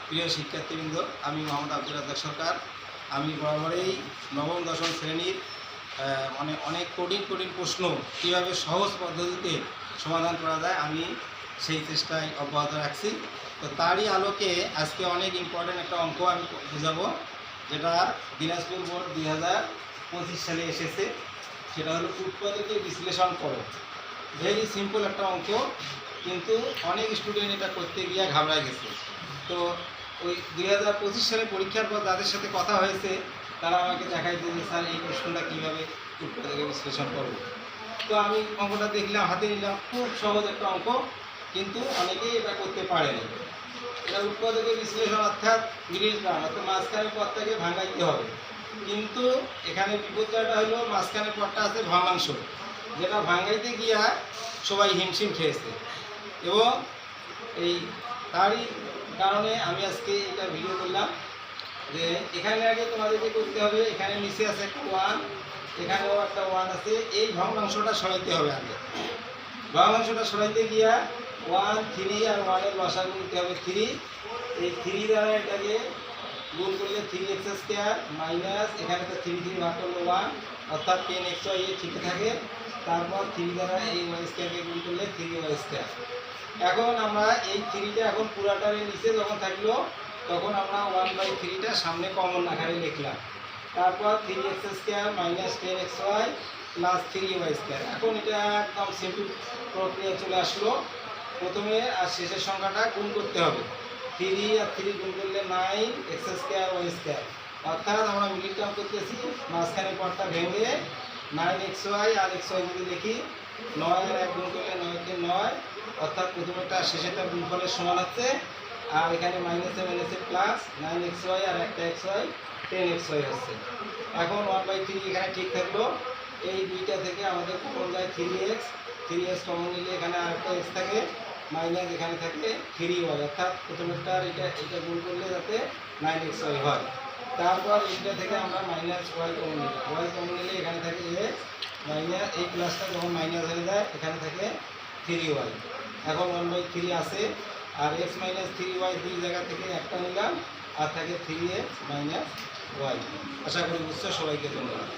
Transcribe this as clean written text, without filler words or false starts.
প্রিয় শিক্ষার্থীবৃন্দ, আমি মোহাম্মদ আব্দুর রাজ্জাক সরকার। আমি বরাবরই নবম দশম শ্রেণীর অনেক কঠিন প্রশ্ন কীভাবে সহজ পদ্ধতিতে সমাধান করা যায় আমি সেই চেষ্টায় অব্যাহত রাখছি। তো তারই আলোকে আজকে অনেক ইম্পর্ট্যান্ট একটা অঙ্ক আমি বুঝাবো, যেটা দিনাজপুর বোর্ড 2025 সালে এসেছে। সেটা হলো উৎপাদকে বিশ্লেষণ করো। ভেরি সিম্পল একটা অঙ্ক, কিন্তু অনেক স্টুডেন্ট এটা করতে গিয়ে ঘাবড়ায় গেছে। তো ওই 2025 সালে পরীক্ষার পর যাদের সাথে কথা হয়েছে তারা আমাকে দেখাইছে যে স্যার এই প্রশ্নটা কীভাবে উৎপাদকে বিশ্লেষণ করবো। তো আমি অঙ্কটা দেখলাম, হাতে নিলাম, খুব সহজ একটা অঙ্ক, কিন্তু অনেকেই এটা করতে পারেনি। এটা উৎপাদকে বিশ্লেষণ অর্থাৎ মিডিল টার্ম, অর্থাৎ মাঝখানের পথটাকে ভাঙাইতে হবে। কিন্তু এখানে বিপদটা হলো মাঝখানের পথটা আছে ভগ্নাংশ, যেটা ভাঙাইতে গিয়া সবাই হিমশিম খেয়েছে। এবং এই তারই কারণে আমি আজকে এটা ভিডিও করলাম যে এখানে আগে তোমাদেরকে করতে হবে, এখানে নিচে আছে একটা 1, এখানেও একটা 1 আছে, এই ভগ্নাংশটা সরাইতে হবে। আগে ভগ্নাংশটা সরাইতে গিয়া 1, 3 আর 1-এর লসাগু নিতে হবে 3। এই 3 দ্বারা এটাকে গুণ করলে 3x² মাইনাস এখানে তো 3 ভাগ করলে 1, অর্থাৎ 10xy ঠিক থাকে। তারপর 3 দ্বারা এই y² গুণ করলে 3y²। এখন আমরা এই 3টা এখন পুরাটার নিচে যখন থাকলো তখন আমরা 1/3টা সামনে কমন আকারে লিখলাম। তারপর 3x² minus 10xy plus 3y²। এখন এটা একদম সিম্পল প্রক্রিয়া চলে আসলো। প্রথমে আর শেষের সংখ্যাটা গুণ করতে হবে। 3 আর 3 গুণ করলে 9x² y²। অর্থাৎ আমরা মিডিল টার্ম করতেছি, মাঝখানে পদটা ভেঙে 9xy আর xy যদি লিখি, 9 আর 1 গুণ করলে 9 × 9, অর্থাৎ প্রথমেরটা শেষেরটা গুণফলের সমান হচ্ছে। আর এখানে মাইনাসে মাইনাসে প্লাস 9xy আর একটা xy 10xy হচ্ছে। এখন 1/3 এখানে ঠিক থাকলো। এই দুইটা থেকে আমাদের কমন যায় 3x কমন নিলে এখানে আরেকটা x থাকে, মাইনাস এখানে থাকে 3y, অর্থাৎ প্রথমেরটা এটা গুণ করলে যাতে 9xy হয়। তারপর এইটা থেকে আমরা মাইনাস y কমন নিলাম, y কমন নিলে এখানে থাকে x, মাইনাস এই প্লাসটা যখন মাইনাস হয়ে যায় এখানে থাকে 3y। এখন 1/3 আছে, আর x মাইনাস 3y দুই জায়গা থেকে একটা নিলাম, আর থাকে 3x মাইনাস y। আশা করি বুঝছো। সবাইকে ধন্যবাদ।